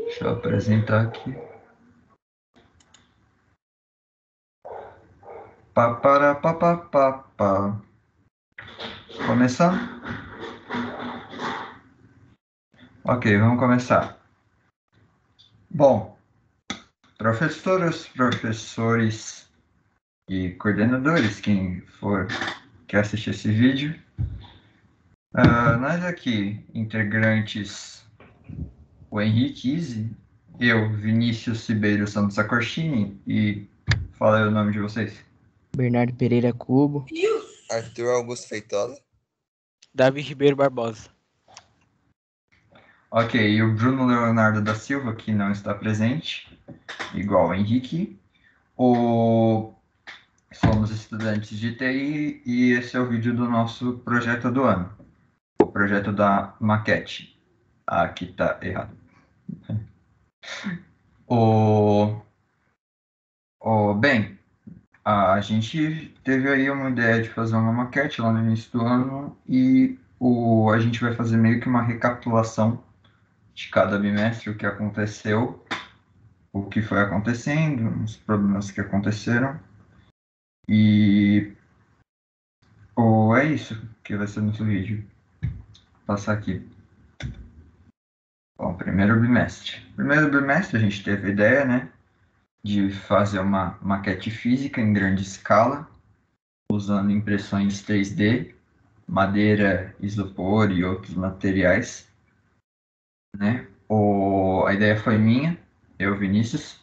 Deixa eu apresentar aqui. Pá. Começando? Ok, vamos começar. Bom, professores e coordenadores, quem for que assistir esse vídeo, nós aqui, integrantes, o Henrique Izzi, eu, Vinícius Ribeiro Santos Acorchini, e fala aí o nome de vocês. Bernardo Pereira Cubo. Arthur Augusto Feitosa. Davi Ribeiro Barbosa. Ok, e o Bruno Leonardo da Silva, que não está presente, igual o Henrique. Somos estudantes de TI e esse é o vídeo do nosso projeto do ano. O projeto da maquete. Aqui tá errado. Bem, a gente teve aí uma ideia de fazer uma maquete lá no início do ano e a gente vai fazer meio que uma recapitulação de cada bimestre, o que aconteceu, o que foi acontecendo, os problemas que aconteceram. E é isso que vai ser nosso vídeo. Vou passar aqui. Bom, primeiro bimestre. Primeiro bimestre a gente teve a ideia, né, de fazer uma maquete física em grande escala, usando impressões 3D, madeira, isopor e outros materiais, né? A ideia foi minha, eu, Vinícius.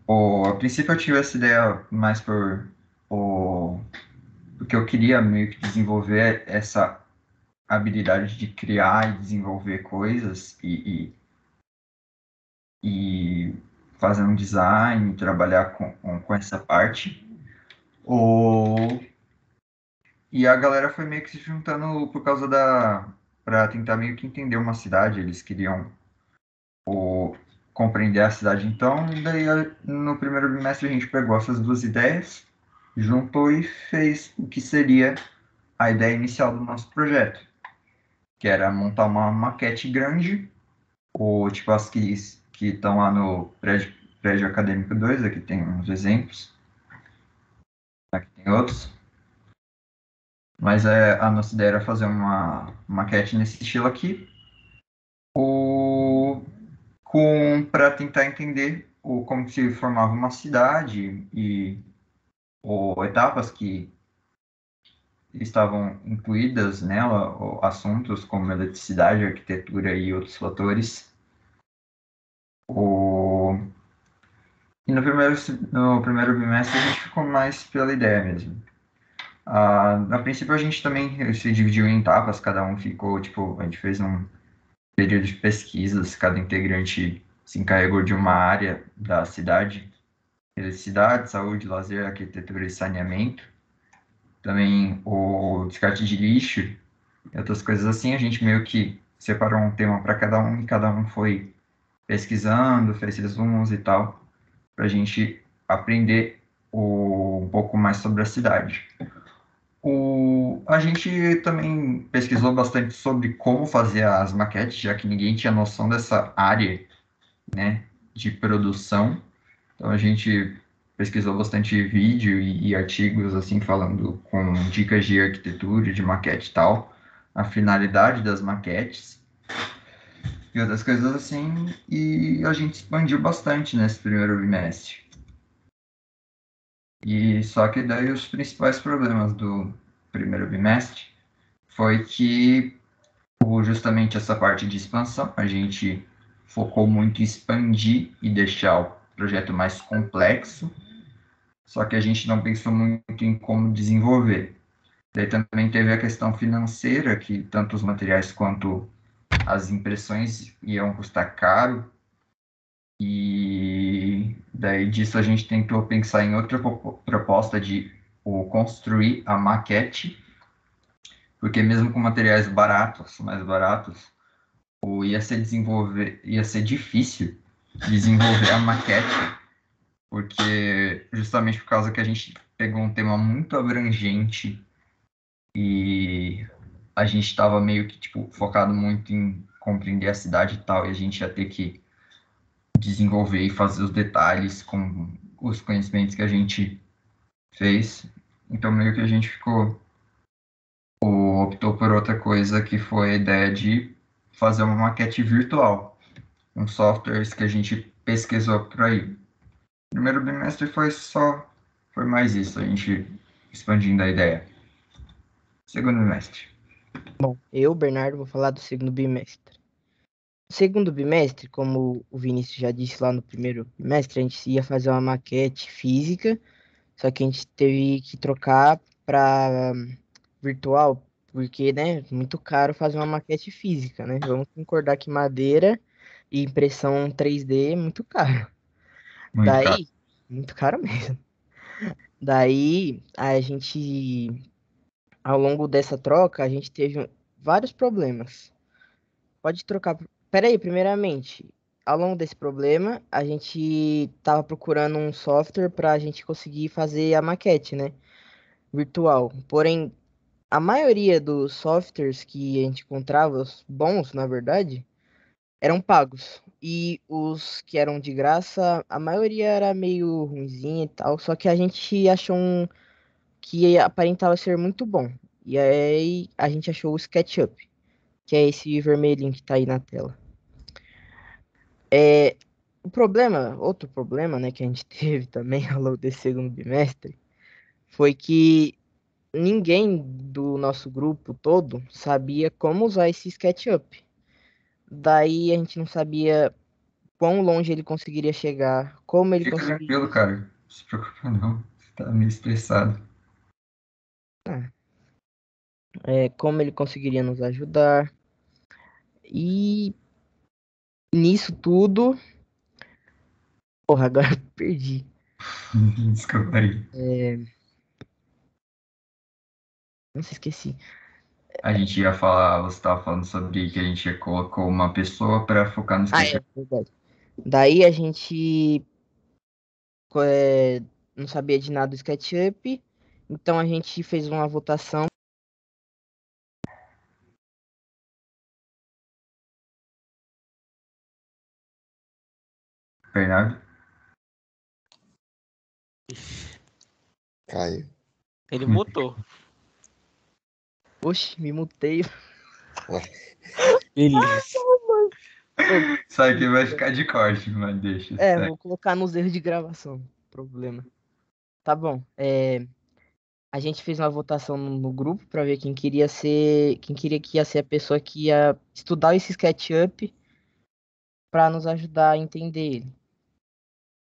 A princípio eu tive essa ideia mais porque eu queria meio que desenvolver essa habilidade de criar e desenvolver coisas e fazer um design, trabalhar com essa parte. E a galera foi meio que se juntando por causa para tentar meio que entender uma cidade, eles queriam compreender a cidade então, e daí no primeiro bimestre a gente pegou essas duas ideias, juntou e fez o que seria a ideia inicial do nosso projeto, que era montar uma maquete grande, ou tipo as que estão lá no prédio acadêmico 2, aqui tem uns exemplos, aqui tem outros, mas a nossa ideia era fazer uma maquete nesse estilo aqui, para tentar entender como se formava uma cidade e etapas que estavam incluídas nela, assuntos como eletricidade, arquitetura e outros fatores. E no primeiro bimestre a gente ficou mais pela ideia mesmo. A princípio a gente também se dividiu em etapas, cada um ficou, tipo, a gente fez um período de pesquisas, cada integrante se encarregou de uma área da cidade, eletricidade, saúde, lazer, arquitetura e saneamento. Também o descarte de lixo e outras coisas assim, a gente meio que separou um tema para cada um e cada um foi pesquisando, fez resumos e tal, para a gente aprender um pouco mais sobre a cidade. A gente também pesquisou bastante sobre como fazer as maquetes, já que ninguém tinha noção dessa área, né, de produção. Então a gente pesquisou bastante vídeo e artigos assim falando com dicas de arquitetura, de maquete e tal, a finalidade das maquetes e outras coisas assim, e a gente expandiu bastante nesse primeiro bimestre. E só que daí os principais problemas do primeiro bimestre foi que justamente essa parte de expansão, a gente focou muito em expandir e deixar o projeto mais complexo, só que a gente não pensou muito em como desenvolver. Daí também teve a questão financeira, que tanto os materiais quanto as impressões iam custar caro, e daí disso a gente tentou pensar em outra proposta de construir a maquete, porque mesmo com materiais baratos, mais baratos, ia ser difícil desenvolver a maquete, porque justamente por causa que a gente pegou um tema muito abrangente e a gente estava meio que tipo focado muito em compreender a cidade e tal, e a gente ia ter que desenvolver e fazer os detalhes com os conhecimentos que a gente fez. Então, meio que a gente optou por outra coisa, que foi a ideia de fazer uma maquete virtual, com softwares que a gente pesquisou por aí. Primeiro bimestre foi mais isso, a gente expandindo a ideia. Segundo bimestre. Bom, eu, Bernardo, vou falar do segundo bimestre. No segundo bimestre, como o Vinícius já disse lá no primeiro bimestre, a gente ia fazer uma maquete física, só que a gente teve que trocar para virtual, porque, né, muito caro fazer uma maquete física, né? Vamos concordar que madeira e impressão 3D é muito caro. Muito caro. Daí, muito caro mesmo. Daí, a gente, ao longo dessa troca, a gente teve vários problemas. Pode trocar. Peraí, primeiramente, ao longo desse problema, a gente tava procurando um software para a gente conseguir fazer a maquete, né? Virtual. Porém, a maioria dos softwares que a gente encontrava, os bons, na verdade, eram pagos. E os que eram de graça, a maioria era meio ruinzinha e tal. Só que a gente achou um que aparentava ser muito bom. E aí a gente achou o SketchUp, que é esse vermelhinho que tá aí na tela. O problema, outro problema, né, que a gente teve também ao longo desse segundo bimestre, foi que ninguém do nosso grupo todo sabia como usar esse SketchUp. Daí a gente não sabia quão longe ele conseguiria chegar, como ele Fica conseguiria, tranquilo, cara. Não se preocupa não. Você tá meio estressado. como ele conseguiria nos ajudar. E nisso tudo, porra, agora eu perdi. Desculpa aí. Nossa, esqueci. A gente ia falar, você estava falando sobre que a gente colocou uma pessoa para focar no Ah, sketch. é verdade. Daí a gente não sabia de nada do SketchUp, então a gente fez uma votação. Bernardo? Caio. Ele mutou. Oxe, me mutei. Ué, Beleza. Ô, Isso aqui vai ficar de corte, mas deixa. vou colocar nos erros de gravação. Problema. Tá bom. A gente fez uma votação no grupo para ver quem queria que ia ser a pessoa que ia estudar esse SketchUp para nos ajudar a entender ele.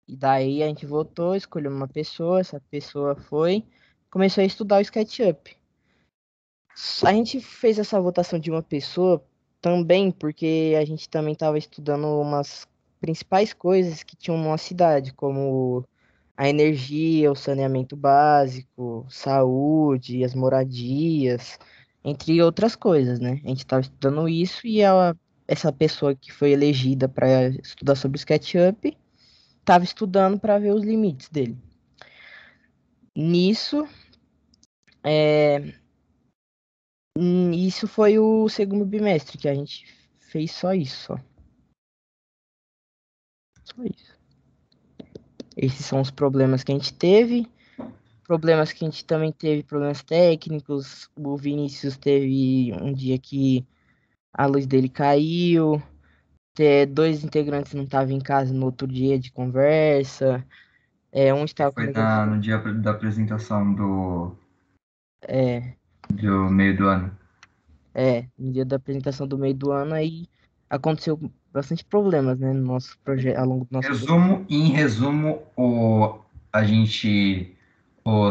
E daí a gente votou, escolheu uma pessoa, essa pessoa começou a estudar o SketchUp. A gente fez essa votação de uma pessoa também porque a gente também estava estudando umas principais coisas que tinham numa cidade, como a energia, o saneamento básico, saúde, as moradias, entre outras coisas, né? A gente estava estudando isso e essa pessoa que foi elegida para estudar sobre o SketchUp estava estudando para ver os limites dele. Nisso, é, isso foi o segundo bimestre que a gente fez só isso, só. Só isso. Esses são os problemas que a gente teve. Problemas que a gente também teve, problemas técnicos. O Vinícius teve um dia que a luz dele caiu. Dois integrantes não estavam em casa no outro dia de conversa. Um estava com Foi negócio. no dia da apresentação É, do meio do ano. no dia da apresentação do meio do ano, aí aconteceu bastante problemas, né, no nosso projeto, ao longo do nosso projeto. Em resumo, a gente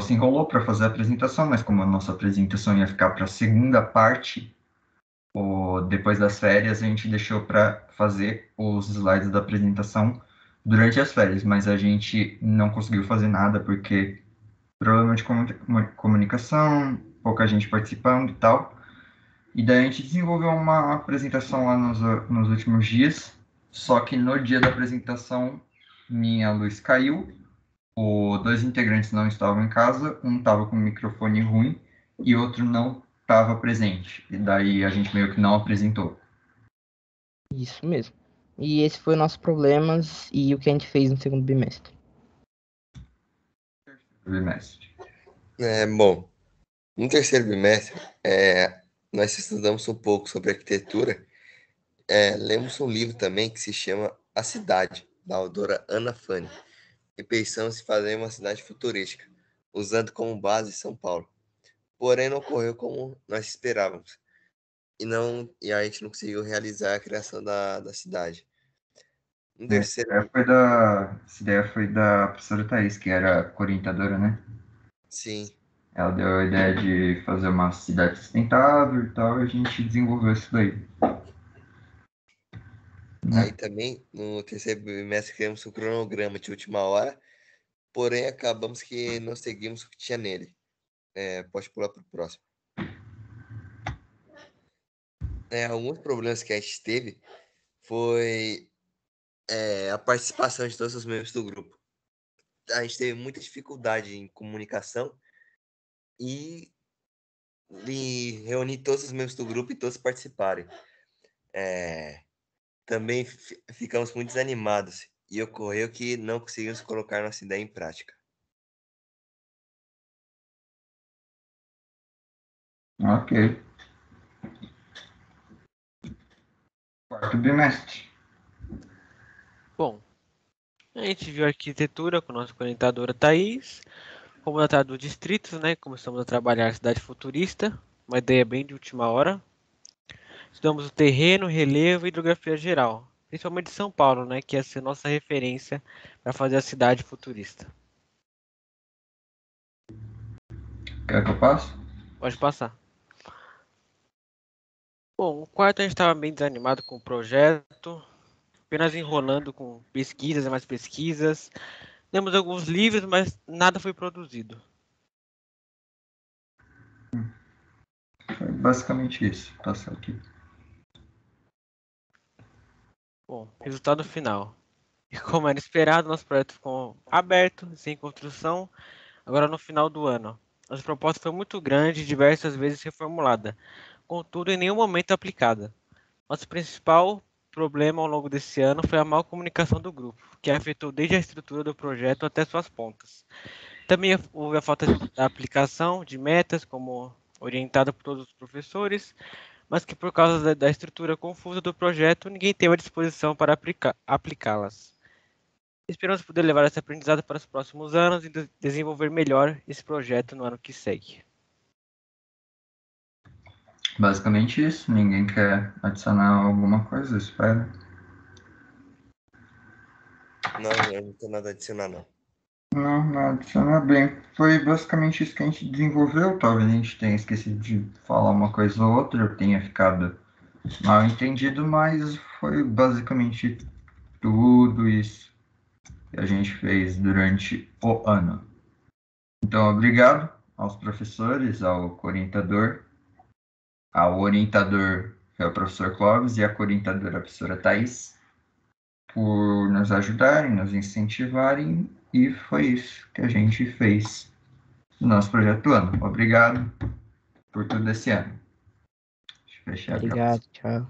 se enrolou para fazer a apresentação, mas como a nossa apresentação ia ficar para a segunda parte, depois das férias, a gente deixou para fazer os slides da apresentação durante as férias, mas a gente não conseguiu fazer nada porque problema de comunicação, pouca gente participando e tal. E daí a gente desenvolveu uma apresentação lá nos últimos dias, só que no dia da apresentação minha luz caiu, os dois integrantes não estavam em casa, um estava com o microfone ruim e outro não estava presente. E daí a gente meio que não apresentou. Isso mesmo. E esse foi o nosso problemas e o que a gente fez no segundo bimestre. Bimestre. Bom, no terceiro bimestre, nós estudamos um pouco sobre arquitetura. Lemos um livro também que se chama A Cidade, da autora Ana Fanny, e pensamos em fazer uma cidade futurística, usando como base São Paulo. Porém, não ocorreu como nós esperávamos, e a gente não conseguiu realizar a criação da cidade. No terceiro, Essa ideia foi da professora Thaís, que era orientadora, né? sim. Ela deu a ideia de fazer uma cidade sustentável e tal, e a gente desenvolveu isso daí, Aí né? também, no terceiro bimestre, criamos um cronograma de última hora, porém acabamos que não seguimos o que tinha nele. Pode pular para o próximo. Alguns problemas que a gente teve foi a participação de todos os membros do grupo. A gente teve muita dificuldade em comunicação e reunir todos os membros do grupo e todos participarem. Também ficamos muito desanimados e ocorreu que não conseguimos colocar nossa ideia em prática. Ok. Quarto bimestre. Bom, a gente viu arquitetura com a nossa orientadora Thaís, como tratado distritos, né? Começamos a trabalhar a cidade futurista, uma ideia bem de última hora. Estudamos o terreno, relevo e hidrografia geral, principalmente de São Paulo, né? Que ia ser nossa referência para fazer a cidade futurista. Quer que eu passe? Pode passar. Bom, o quarto a gente estava bem desanimado com o projeto, apenas enrolando com pesquisas e mais pesquisas. Temos alguns livros, mas nada foi produzido. Foi basicamente isso. Passar aqui. Bom, resultado final. E como era esperado, nosso projeto ficou aberto, sem construção, agora no final do ano. Nossa proposta foi muito grande e diversas vezes reformulada, contudo em nenhum momento aplicada. Nosso principal problema ao longo desse ano foi a má comunicação do grupo, que afetou desde a estrutura do projeto até suas pontas. Também houve a falta da aplicação de metas, como orientada por todos os professores, mas que por causa da estrutura confusa do projeto, ninguém teve a disposição para aplicá-las. Esperamos poder levar esse aprendizado para os próximos anos e desenvolver melhor esse projeto no ano que segue. Basicamente isso. Ninguém quer adicionar alguma coisa, espero. Não, eu não tenho nada a adicionar, não. Não, não adiciona bem. Foi basicamente isso que a gente desenvolveu. Talvez a gente tenha esquecido de falar uma coisa ou outra, eu tenha ficado mal entendido, mas foi basicamente tudo isso que a gente fez durante o ano. Então, obrigado aos professores, ao orientador, que é o professor Clóvis, e a orientadora, a professora Thais, por nos ajudarem, nos incentivarem, e foi isso que a gente fez no nosso projeto do ano. Obrigado por tudo esse ano. Deixa eu fechar a gravação. Obrigado, tchau.